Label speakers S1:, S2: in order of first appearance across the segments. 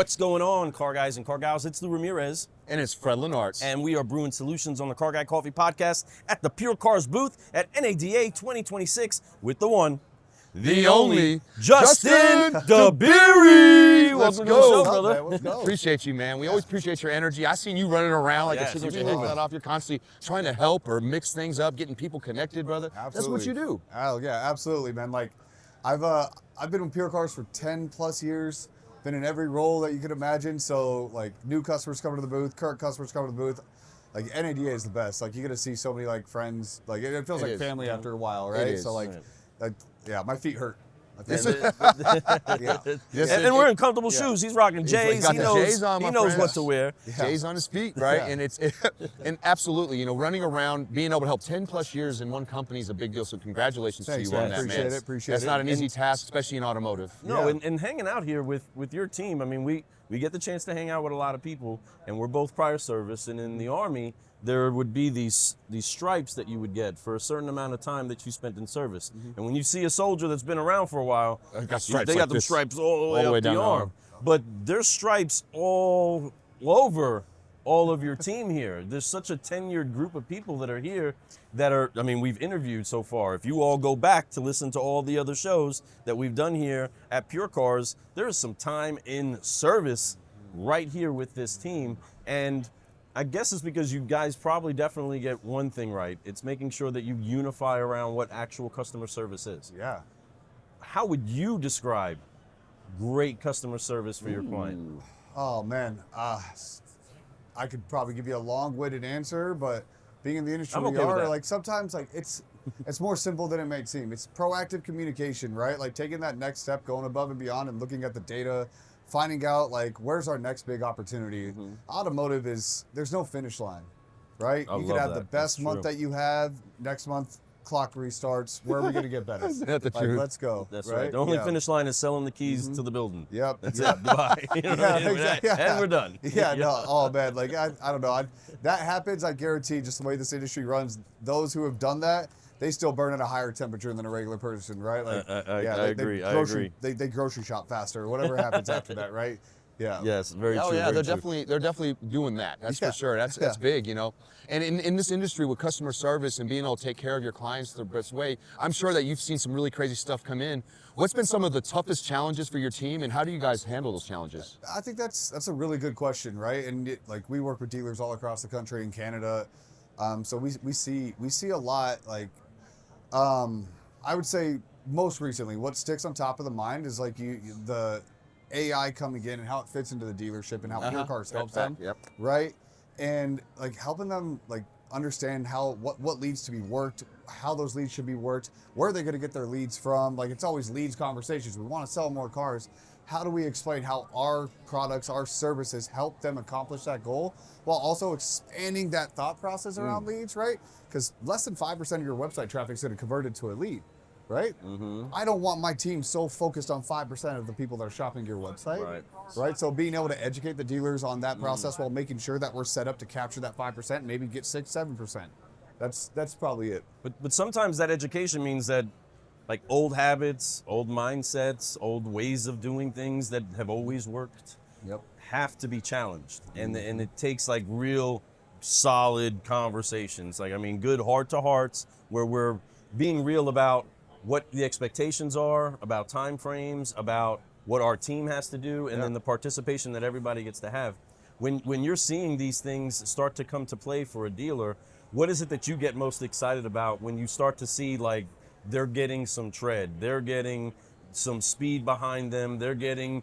S1: What's going on, car guys and car gals? It's Lou Ramirez.
S2: And it's Fred Lenartz.
S1: And we are brewing solutions on the Car Guy Coffee podcast at the Pure Cars booth at NADA 2026 with the one,
S2: the only
S1: Justin DeBeery.
S2: Let's
S1: Welcome
S2: go.
S1: to the show, brother.
S3: Let's go.
S2: Appreciate you, man. We always appreciate your energy. I seen you running around like
S1: Yes,
S2: a chicken with
S1: you
S2: your head
S1: moving.
S2: cut off. You're constantly trying to help or mix things up, getting people connected, brother.
S3: Absolutely.
S2: That's what you do.
S3: Oh yeah, absolutely, man. Like, I've been with Pure Cars for 10 plus years. Been in every role that you could imagine. So like new customers coming to the booth, current customers coming to the booth. Like NADA is the best. Like you get to see so many like friends. Like it feels like family after a while, right?
S2: is.
S3: So like, yeah, my feet hurt. Yeah.
S1: And we're in comfortable shoes. He's rocking J's.
S2: got
S1: He
S2: the
S1: knows,
S2: J's on,
S1: he
S2: my
S1: knows
S2: friend.
S1: what to wear.
S2: Jay's on his feet, right?
S3: Yeah.
S2: And and absolutely, you know, running around, being able to help 10 plus years in one company is a big deal. So congratulations
S3: Thanks,
S2: to you on
S3: man.
S2: that,
S3: Appreciate
S2: man.
S3: it, appreciate
S2: That's
S3: it.
S2: not an easy task, especially in automotive.
S1: No,
S3: Yeah.
S1: and hanging out here with your team, I mean, we get the chance to hang out with a lot of people, and we're both prior service, and in the Army, there would be these stripes that you would get for a certain amount of time that you spent in service. And when you see a soldier that's been around for a while,
S2: They got stripes
S1: they
S2: like
S1: got them
S2: this,
S1: stripes all the way up
S2: down
S1: the arm. But there's stripes all over all of your team here. There's such a tenured group of people that are here that are, I mean, we've interviewed so far. If you all go back to listen to all the other shows that we've done here at Pure Cars, there is some time in service right here with this team. And I guess it's because you guys probably definitely get one thing right. It's making sure that you unify around what actual customer service is.
S3: Yeah.
S1: How would you describe great customer service for your client?
S3: Oh man, I could probably give you a long-winded answer, but being in the industry
S1: I'm
S3: we
S1: okay with
S3: are,
S1: that.
S3: like sometimes like it's more simple than it may seem. It's proactive communication, right? Like taking that next step, going above and beyond and looking at the data, finding out like where's our next big opportunity. Automotive is, there's no finish line, right?
S1: I
S3: You could
S1: love
S3: have the
S1: that.
S3: best
S1: That's
S3: month
S1: true.
S3: that you have, next month clock restarts. Where are we gonna get better?
S2: That's the
S3: Like,
S2: truth.
S3: let's go.
S1: That's right. The only
S3: Yeah.
S1: finish line is selling the keys to the building.
S3: Yep.
S1: That's
S3: yep.
S1: it. Goodbye. You know what I mean?
S3: exactly.
S1: And we're done.
S3: Yeah, no, oh man, like I don't know. That happens, I guarantee, just the way this industry runs, those who have done that, they still burn at a higher temperature than a regular person, right? Like,
S1: I
S3: they
S1: agree.
S3: They grocery shop faster, or whatever happens after that, right? Yeah.
S1: Yes, very
S2: Oh
S1: true.
S2: yeah,
S1: very
S2: they're
S1: true.
S2: definitely doing that. That's
S3: Yeah.
S2: for sure. That's big, you know. And in this industry with customer service and being able to take care of your clients the best way, I'm sure that you've seen some really crazy stuff come in. What's been some of the toughest challenges for your team, and how do you guys handle those challenges?
S3: I think that's a really good question, right? And like we work with dealers all across the country in Canada, so we see a lot. Like, I would say most recently, what sticks on top of the mind is like the AI coming in and how it fits into the dealership and how Pure Cars helps them,
S2: Yep.
S3: right? And like helping them like understand how what leads to be worked, how those leads should be worked, where they're going to get their leads from. Like it's always leads conversations. We want to sell more cars. How do we explain how our products, our services help them accomplish that goal while also expanding that thought process around leads, right? Because less than 5% of your website traffic is going to convert into a lead, right? I don't want my team so focused on 5% of the people that are shopping your website, right? So being able to educate the dealers on that process while making sure that we're set up to capture that 5%, maybe get 6-7%. That's probably it.
S1: But sometimes that education means that like old habits, old mindsets, old ways of doing things that have always worked
S3: Yep.
S1: have to be challenged. And it takes like real solid conversations. Like, I mean, good heart-to-hearts where we're being real about what the expectations are, about time frames, about what our team has to do, and then the participation that everybody gets to have. When you're seeing these things start to come to play for a dealer, what is it that you get most excited about when you start to see like they're getting some tread, they're getting some speed behind them, they're getting,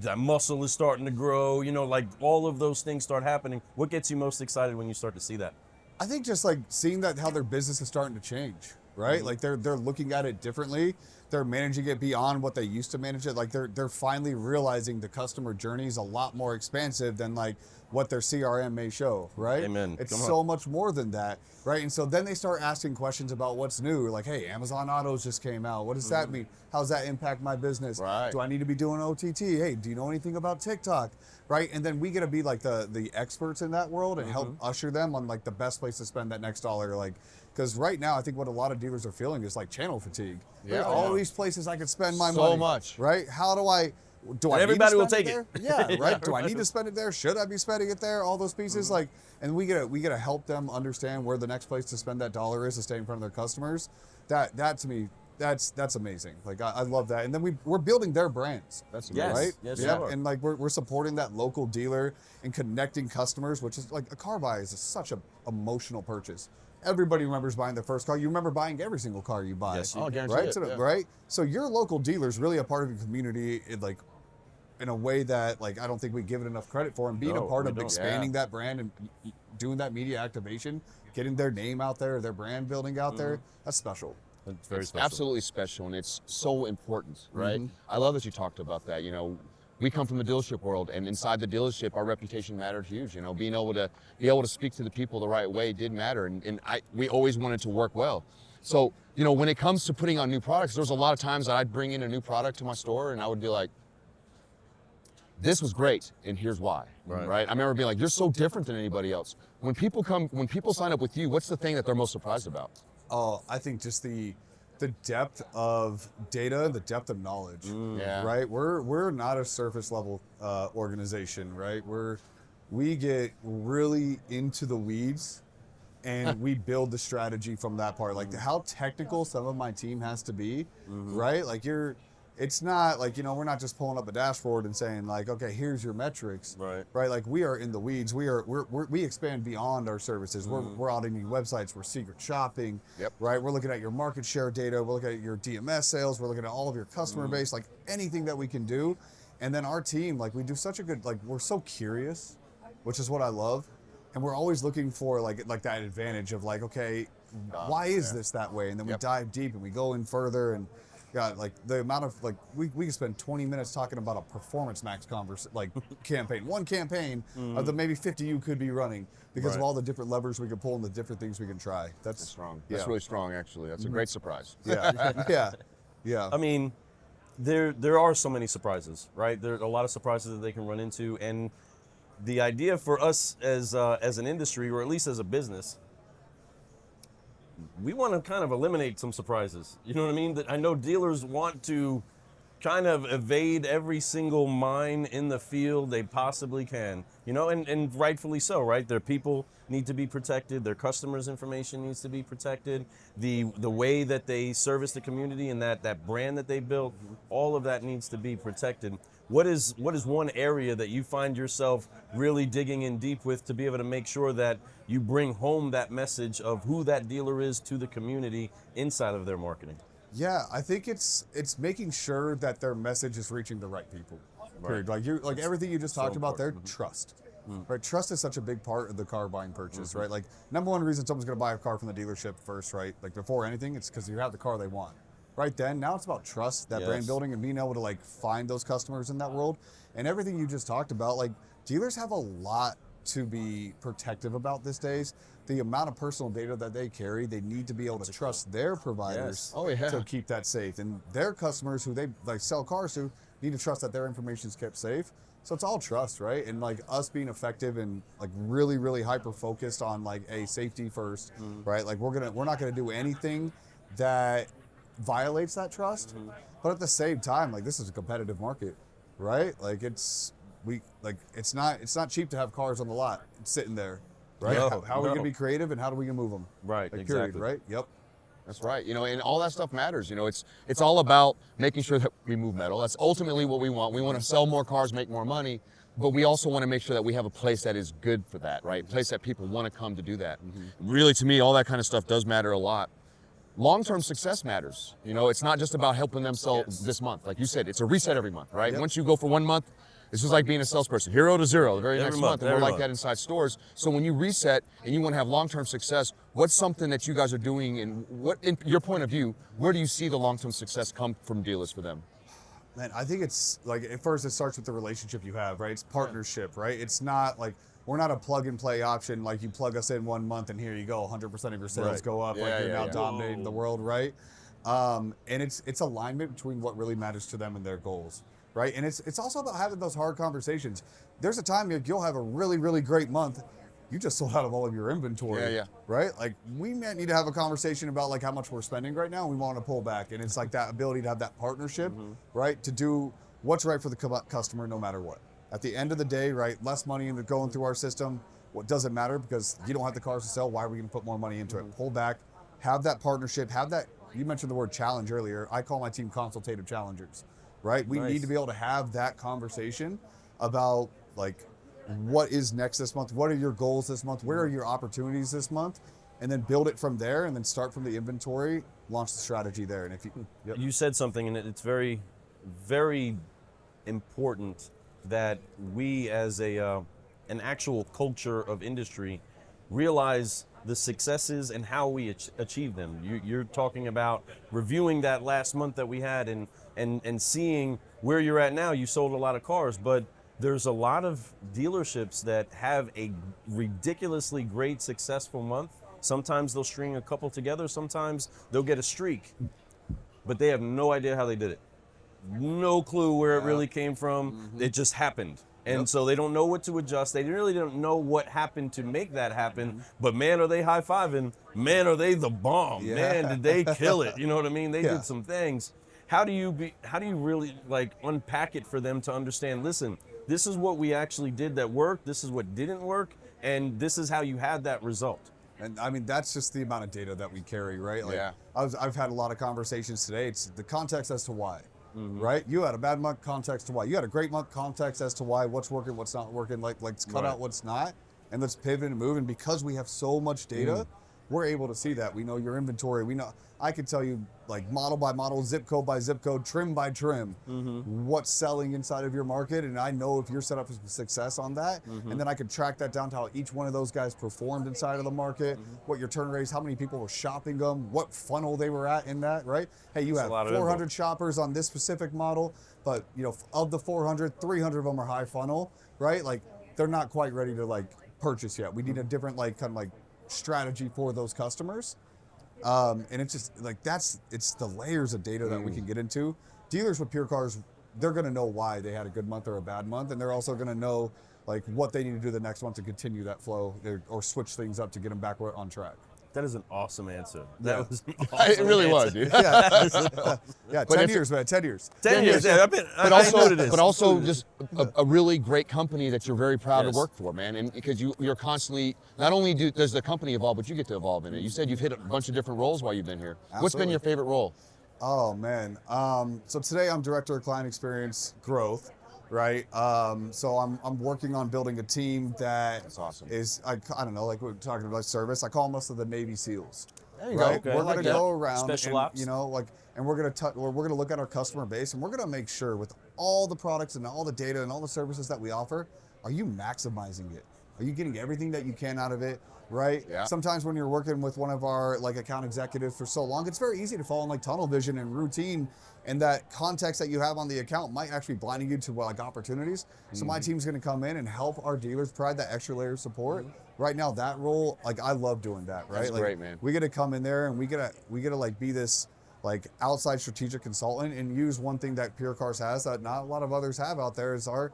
S1: the muscle is starting to grow, you know, like all of those things start happening. What gets you most excited when you start to see that?
S3: I think just like seeing that how their business is starting to change, right? Like they're looking at it differently. They're managing it beyond what they used to manage it. Like they're finally realizing the customer journey is a lot more expansive than like what their CRM may show, right?
S1: Amen.
S3: It's
S1: Come on.
S3: so much more than that, right? And so then they start asking questions about what's new. Like, hey, Amazon Autos just came out. What does that mean? How does that impact my business?
S2: Right.
S3: Do I need to be doing OTT? Hey, do you know anything about TikTok? Right? And then we get to be like the experts in that world and help usher them on like the best place to spend that next dollar. Like, because right now I think what a lot of dealers are feeling is like channel fatigue.
S2: Yeah.
S3: There's all these places I could spend my
S2: So
S3: money.
S2: much.
S3: Right? How do I do I
S1: everybody
S3: need
S1: will
S3: to spend
S1: take
S3: it there? Yeah, right. Do I
S1: right.
S3: need to spend it there? Should I be spending it there? All those pieces, like, and we gotta help them understand where the next place to spend that dollar is to stay in front of their customers. That to me, that's amazing. Like I love that. And then we're building their brands.
S2: That's
S1: Yes.
S2: amazing.
S3: Right?
S1: Yes,
S3: Yeah.
S1: you are.
S3: And like we're supporting that local dealer and connecting customers, which is like a car buy is such a emotional purchase. Everybody remembers buying their first car. You remember buying every single car you buy.
S1: Yes, you
S2: Oh,
S1: do.
S2: guarantee
S3: Right?
S2: it,
S3: So,
S2: yeah.
S3: right? So your local dealer is really a part of your community in a way that like I don't think we give it enough credit for, and being
S1: No,
S3: a part
S1: we
S3: of
S1: don't.
S3: expanding that brand and doing that media activation, getting their name out there, their brand building out there, that's special.
S1: It's very
S2: It's
S1: special.
S2: absolutely special, and it's so important, right? I love that you talked about that. You know, we come from the dealership world, and inside the dealership, our reputation mattered huge. You know, being able to speak to the people the right way did matter, and we always wanted to work well. So, you know, when it comes to putting on new products, there was a lot of times that I'd bring in a new product to my store, and I would be like, this was great, and here's why.
S1: Right.
S2: I remember being like, you're so different than anybody else. When people sign up with you, what's the thing that they're most surprised about?
S3: Oh, I think just the depth of data, the depth of knowledge.
S2: Yeah.
S3: Right? We're not a surface level organization, right? We get really into the weeds and we build the strategy from that part. Like how technical some of my team has to be, right? Like it's not like, you know, we're not just pulling up a dashboard and saying like, okay, here's your metrics.
S1: Right.
S3: Right. Like we are in the weeds. We expand beyond our services. We're auditing websites. We're secret shopping.
S2: Yep.
S3: Right. We're looking at your market share data. We're looking at your DMS sales. We're looking at all of your customer base, like anything that we can do. And then our team, like we do such a good, like we're so curious, which is what I love. And we're always looking for like that advantage of like, okay, why is this that way? And then we dive deep and we go in further and like the amount of like we can spend 20 minutes talking about a performance max campaign, one campaign of the maybe 50 you could be running because of
S1: Right.
S3: all the different levers we can pull and the different things we can try.
S2: That's strong.
S3: Yeah.
S2: That's really strong, actually. That's a great surprise.
S3: Yeah.
S1: I mean, there are so many surprises, right? There are a lot of surprises that they can run into, and the idea for us as an industry, or at least as a business, we want to kind of eliminate some surprises. You know what I mean? That I know dealers want to kind of evade every single mine in the field they possibly can. You know, and rightfully so, right? Their people need to be protected. Their customers' information needs to be protected. The way that they service the community and that brand that they built, all of that needs to be protected. What is one area that you find yourself really digging in deep with to be able to make sure that you bring home that message of who that dealer is to the community inside of their marketing?
S3: Yeah, I think it's making sure that their message is reaching the right people. Period. Like everything you just talked about there, trust. Right? Trust is such a big part of the car buying purchase, right? Like number one reason someone's gonna buy a car from the dealership first, right? Like before anything, it's because you have the car they want. Right then, now it's about trust, that brand
S1: Yes.
S3: building and being able to like find those customers in that world. And everything you just talked about, like dealers have a lot to be protective about these days. The amount of personal data that they carry, they need to be able to trust their providers
S1: Yes.
S2: Oh, yeah.
S3: to keep that safe. And their customers who they like sell cars to need to trust that their information is kept safe. So it's all trust, right? And like us being effective and like really, really hyper focused on like safety first, right? Like we're not gonna do anything that violates that trust. But at the same time, like this is a competitive market, right? Like it's not cheap to have cars on the lot sitting there, right?
S1: No,
S3: how are we
S1: no.
S3: gonna be creative and how do we gonna move them?
S1: Right,
S3: Like,
S1: exactly.
S3: period, right? Yep.
S2: That's right. You know, and all that stuff matters. You know, it's all about making sure that we move metal. That's ultimately what we want. We want to sell more cars, make more money, but we also want to make sure that we have a place that is good for that, right? A place that people want to come to do that. Really, to me, all that kind of stuff does matter a lot. Long-term success matters. You know, it's not just about helping them sell this month. Like you said, it's a reset every month, right?
S3: Yep.
S2: Once you go for 1 month, it's just like being a salesperson, 0 to 0 the very
S1: Every
S2: next
S1: month,
S2: month. And we're
S1: every
S2: like
S1: month.
S2: that inside stores. So when you reset and you want to have long-term success, what's something that you guys are doing, and what, in your point of view, where do you see the long-term success come from dealers for them?
S3: Man, I think it's like at first it starts with the relationship you have, right? It's partnership, right? It's not like we're not a plug and play option like you plug us in 1 month and here you go, 100% of your sales
S2: Right.
S3: go up,
S2: Yeah,
S3: like you're
S2: yeah,
S3: now
S2: yeah.
S3: dominating the world, right? And it's alignment between what really matters to them and their goals, right? And it's also about having those hard conversations. There's a time you'll have a really, really great month. You just sold out of all of your inventory,
S2: Yeah, yeah.
S3: right? Like we might need to have a conversation about like how much we're spending right now. And we want to pull back, and it's like that ability to have that partnership, right? To do what's right for the customer no matter what. At the end of the day, right, less money going through our system, what doesn't matter because you don't have the cars to sell. Why are we going to put more money into it? Pull back, have that partnership, have that. You mentioned the word challenge earlier. I call my team consultative challengers, right? We
S1: Nice.
S3: need to be able to have that conversation about like what is next this month? What are your goals this month? Where are your opportunities this month? And then build it from there and then start from the inventory, launch the strategy there. And if you, yep.
S1: You said something, and it's very, very important that we, as an actual culture of industry, realize the successes and how we achieve them. You're talking about reviewing that last month that we had and seeing where you're at now. You sold a lot of cars, but there's a lot of dealerships that have a ridiculously great successful month. Sometimes they'll string a couple together. Sometimes they'll get a streak, but they have no idea how they did it. No clue where it really came from. It just happened. And so they don't know what to adjust. They really don't know what happened to make that happen. But man, are they high-fiving. Man, are they the bomb. Man, did they kill it. You know what I mean? They did some things. How do you really like unpack it for them to understand, listen, this is what we actually did that worked. This is what didn't work. And this is how you had that result.
S3: And I mean, that's just the amount of data that we carry, right? Like, I've had a lot of conversations today. It's the context as to why, right? You had a bad month, context to why. You had a great month, context as to why, what's working, what's not working. Like let's cut out what's not, and let's pivot and move. And because we have so much data, we're able to see that. We know your inventory. We know, I can tell you like model by model, zip code by zip code, trim by trim, what's selling inside of your market. And I know if you're set up for success on that, and then I can track that down to how each one of those guys performed inside of the market, what your turn rates, how many people were shopping them, what funnel they were at in that, right? Hey, you have 400 shoppers on this specific model, but you know, of the 400, 300 of them are high funnel, right? Like they're not quite ready to like purchase yet. We need a different like kind of like strategy for those customers. And it's just like it's the layers of data that we can get into. Dealers with Pure Cars, they're going to know why they had a good month or a bad month, and they're also going to know like what they need to do the next month to continue that flow or switch things up to get them back on track.
S1: That is an awesome answer. That was an
S2: It
S1: awesome
S2: really
S1: answer.
S2: was, dude.
S3: Yeah,
S2: But
S3: 10
S2: it's-
S3: years, man, 10 years.
S1: 10 years, yeah. I know what it is.
S2: But also just a really great company that you're very proud
S1: Yes.
S2: to work for, man. And because you're constantly, not only does the company evolve, but you get to evolve in it. You said you've hit a bunch of different roles while you've been here. What's been
S3: Absolutely.
S2: your favorite role?
S3: Oh man. So today I'm Director of Client Experience Growth, right? So I'm working on building a team
S2: That's awesome.
S3: is I don't know, like we're talking about service. I call them most of the Navy SEAls.
S2: There you
S3: Right?
S2: go.
S1: Okay.
S3: We're
S1: Like
S3: gonna
S1: that.
S3: go around
S1: Special
S3: and,
S1: ops.
S3: you know, like, and we're gonna look at our customer base and we're gonna make sure with all the products and all the data and all the services that we offer, are you maximizing it? Are you getting everything that you can out of it? Right?
S2: Yeah.
S3: Sometimes when you're working with one of our like account executives for so long, it's very easy to fall in like tunnel vision and routine, and that context that you have on the account might actually blinding you to like opportunities. So my team's going to come in and help our dealers provide that extra layer of support. Right now, that role, like I love doing that. Right?
S2: That's
S3: Like,
S2: great, man.
S3: We get to come in there and we get to like be this like outside strategic consultant and use one thing that Pure Cars has that not a lot of others have out there is our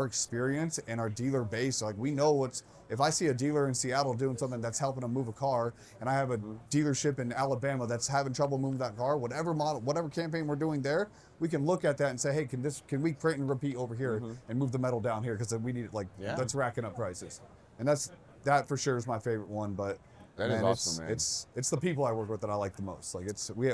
S3: experience and our dealer base. Like we know if I see a dealer in Seattle doing something that's helping them move a car, and I have a dealership in Alabama that's having trouble moving that car, whatever model, whatever campaign we're doing there, we can look at that and say, hey, can we print and repeat over here and move the metal down here because we need it, like that's racking up prices. And that for sure is my favorite one, but
S2: That is awesome, man.
S3: It's the people I work with that I like the most. Like we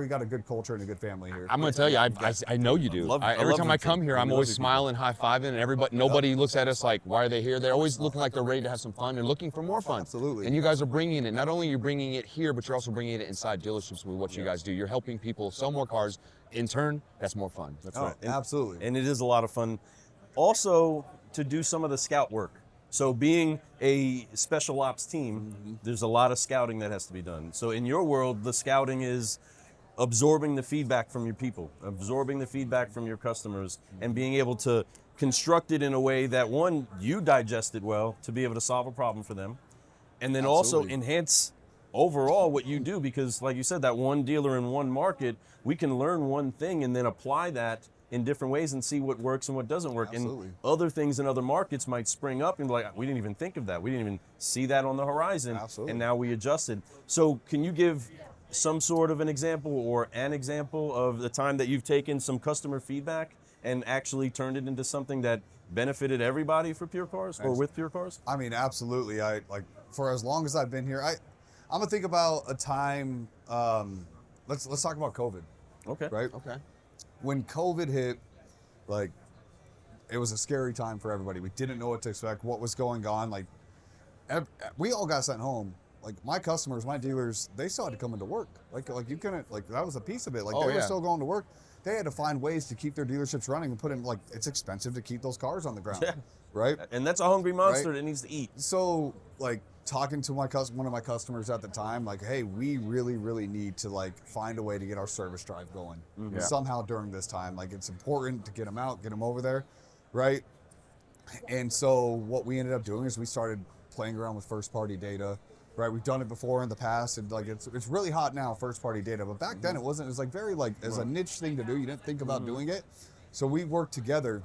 S3: got a good culture and a good family here.
S2: I'm going to tell you, I know you do.
S1: I
S2: Every
S1: love
S2: time
S1: you
S2: I come
S1: too.
S2: here,
S1: We
S2: I'm
S1: love
S2: always
S1: you people.
S2: smiling, high-fiving, and nobody looks at us like, why are they here? They're always looking like they're ready to have some fun and looking for more fun.
S3: Absolutely.
S2: And you guys are bringing it. Not only are you bringing it here, but you're also bringing it inside dealerships with what you guys do. You're helping people sell more cars. In turn, that's more fun. That's
S3: Oh,
S2: right.
S3: absolutely.
S1: And it is a lot of fun. Also, to do some of the scout work. So being a special ops team, there's a lot of scouting that has to be done. So in your world, the scouting is absorbing the feedback from your people, absorbing the feedback from your customers, and being able to construct it in a way that, one, you digest it well to be able to solve a problem for them, and then also
S3: Absolutely.
S1: enhance overall what you do, because like you said, that one dealer in one market, we can learn one thing and then apply that in different ways and see what works and what doesn't work.
S3: Absolutely.
S1: And other things in other markets might spring up and be like, we didn't even think of that. We didn't even see that on the horizon.
S3: Absolutely.
S1: And now we adjusted. So can you give some sort of an example or an example of the time that you've taken some customer feedback and actually turned it into something that benefited everybody for Pure Cars or with Pure Cars?
S3: I mean, absolutely. I like for as long as I've been here, I'm gonna think about a time. Let's talk about COVID.
S1: Okay.
S3: Right.
S2: Okay.
S3: When COVID hit, like, it was a scary time for everybody. We didn't know what to expect, what was going on. Like, we all got sent home. Like, my customers, my dealers, they still had to come into work. Like you couldn't, like, that was a piece of it. Like, they were still going to work. They had to find ways to keep their dealerships running and put in, like, it's expensive to keep those cars on the ground.
S1: Yeah.
S3: Right?
S1: And that's a hungry monster
S3: Right.
S1: that needs to eat.
S3: So, like, talking to one of my customers at the time, like, hey, we really, really need to, like, find a way to get our service drive going somehow during this time. Like, it's important to get them out, get them over there, right? And so what we ended up doing is we started playing around with first-party data, right? We've done it before in the past, and, like, it's really hot now, first-party data. But back then it wasn't. It was, like, very, like, as a niche thing to do. You didn't think about doing it. So we worked together,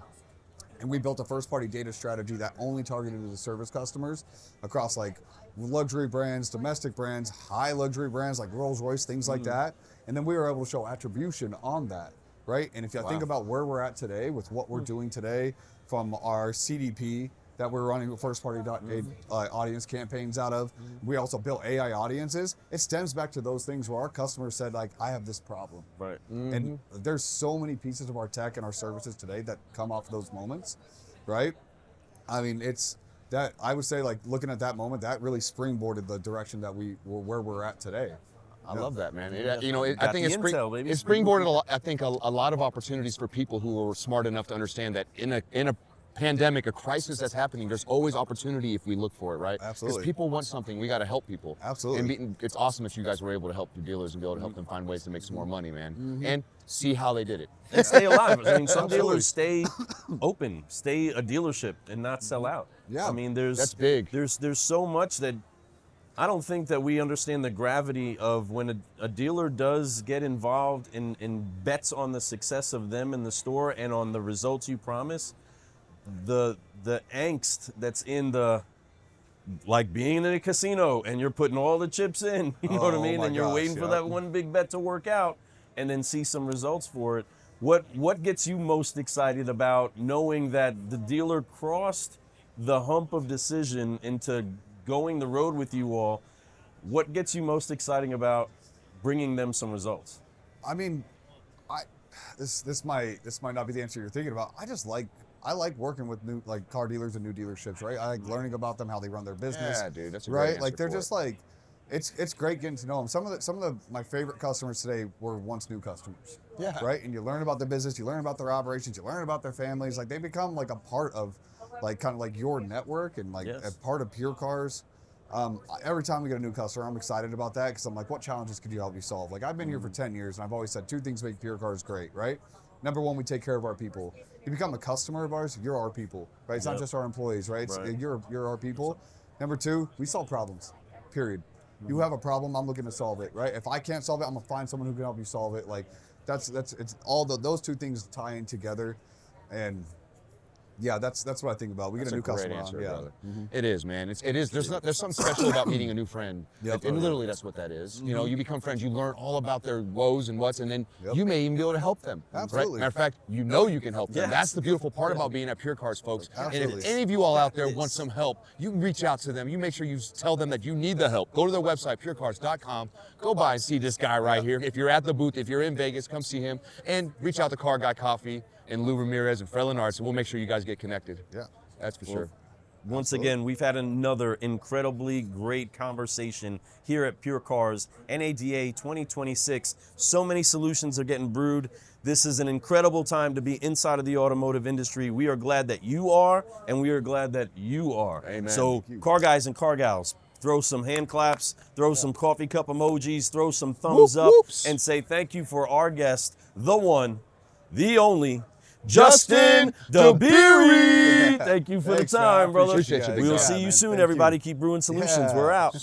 S3: and we built a first-party data strategy that only targeted the service customers across, like, luxury brands, domestic brands, high luxury brands like Rolls-Royce, things like that. And then we were able to show attribution on that, right? And if you think about where we're at today with what we're doing today from our CDP that we're running first-party audience campaigns out of, we also built AI audiences. It stems back to those things where our customers said, like, I have this problem.
S1: Right.
S3: And there's so many pieces of our tech and our services today that come off those moments, right? I mean, it's that, I would say, like, looking at that moment, that really springboarded the direction that where we're at today.
S2: I love that, man. I
S1: Got
S2: think
S1: the intel, baby.
S2: it springboarded a lot of opportunities for people who are smart enough to understand that in a pandemic, a crisis that's happening, there's always opportunity if we look for it, right?
S3: Absolutely.
S2: Because people want something, we got to help people.
S3: Absolutely.
S2: And it's awesome that you guys were able to help your dealers and be able to help them find ways to make some more money, man. And see how they did it.
S1: And stay alive. I mean, some dealers stay open, stay a dealership and not sell out.
S3: Yeah.
S1: I mean,
S2: That's big.
S1: There's so much that I don't think that we understand the gravity of when a dealer does get involved in bets on the success of them in the store and on the results you promise. The angst that's in the, like, being in a casino and you're putting all the chips in, you know what I mean?
S3: my
S1: And you're
S3: gosh,
S1: waiting for
S3: yeah.
S1: that one big bet to work out and then see some results for it. What gets you most excited about knowing that the dealer crossed the hump of decision into going the road with you all? What gets you most exciting about bringing them some results?
S3: I mean, this might not be the answer you're thinking about. I like working with new, like, car dealers and new dealerships, right? I like learning about them, how they run their business.
S2: Yeah, dude, that's a great
S3: right.
S2: answer
S3: Like, they're
S2: for
S3: just
S2: it.
S3: like, it's great getting to know them. Some of my favorite customers today were once new customers.
S2: Yeah.
S3: Right. And you learn about their business, you learn about their operations, you learn about their families. Like, they become like a part of, like, kind of like your network and, like,
S1: Yes.
S3: a part of Pure Cars. Every time we get a new customer, I'm excited about that because I'm like, what challenges could you help me solve? Like, I've been here for 10 years and I've always said two things make Pure Cars great, right? Number one, we take care of our people. You become a customer of ours, you're our people, right? It's not
S1: Yep.
S3: just our employees, right?
S1: Right.
S3: You're our people. Number two, we solve problems, period. You have a problem, I'm looking to solve it, right? If I can't solve it, I'm gonna find someone who can help you solve it. Like, it's all those two things tie in together, and yeah, that's what I think about. We get
S2: That's
S3: a new
S2: great
S3: customer
S2: answer,
S3: on, yeah.
S2: brother. It is, man. It is. There's something special about meeting a new friend.
S3: Yep.
S2: And literally, that's what that is. You know, you become friends. You learn all about their woes and what's, and then
S3: Yep.
S2: you may even be able to help them.
S3: Absolutely.
S2: Right? Matter of fact, you know you can help them.
S1: Yes.
S2: That's the beautiful part about being at Pure Cars, folks. And
S3: Absolutely.
S2: if any of you all out there want some help, you can reach out to them. You make sure you tell them that you need the help. Go to their website, purecars.com. Go by and see this guy right here. If you're at the booth, if you're in Vegas, come see him. And reach out to Car Guy Coffee and Lou Ramirez and Fred Lenartz, and we'll make sure you guys get connected.
S3: Yeah.
S2: That's for sure.
S1: Once again, we've had another incredibly great conversation here at Pure Cars, NADA 2026. So many solutions are getting brewed. This is an incredible time to be inside of the automotive industry. We are glad that you are, and we are glad that you are.
S2: Amen.
S1: So, car guys and car gals, throw some hand claps, throw some coffee cup emojis, throw some thumbs up,
S2: whoops.
S1: and say thank you for our guest, the one, the only, Justin DeBeery. Thank you for
S3: Thanks,
S1: the
S3: man.
S1: time, brother.
S2: Appreciate you, big
S1: We'll
S2: guy.
S1: see
S3: Yeah,
S1: you
S3: man.
S1: soon,
S3: Thank
S1: everybody.
S3: you.
S1: Keep brewing solutions.
S3: Yeah.
S1: We're out.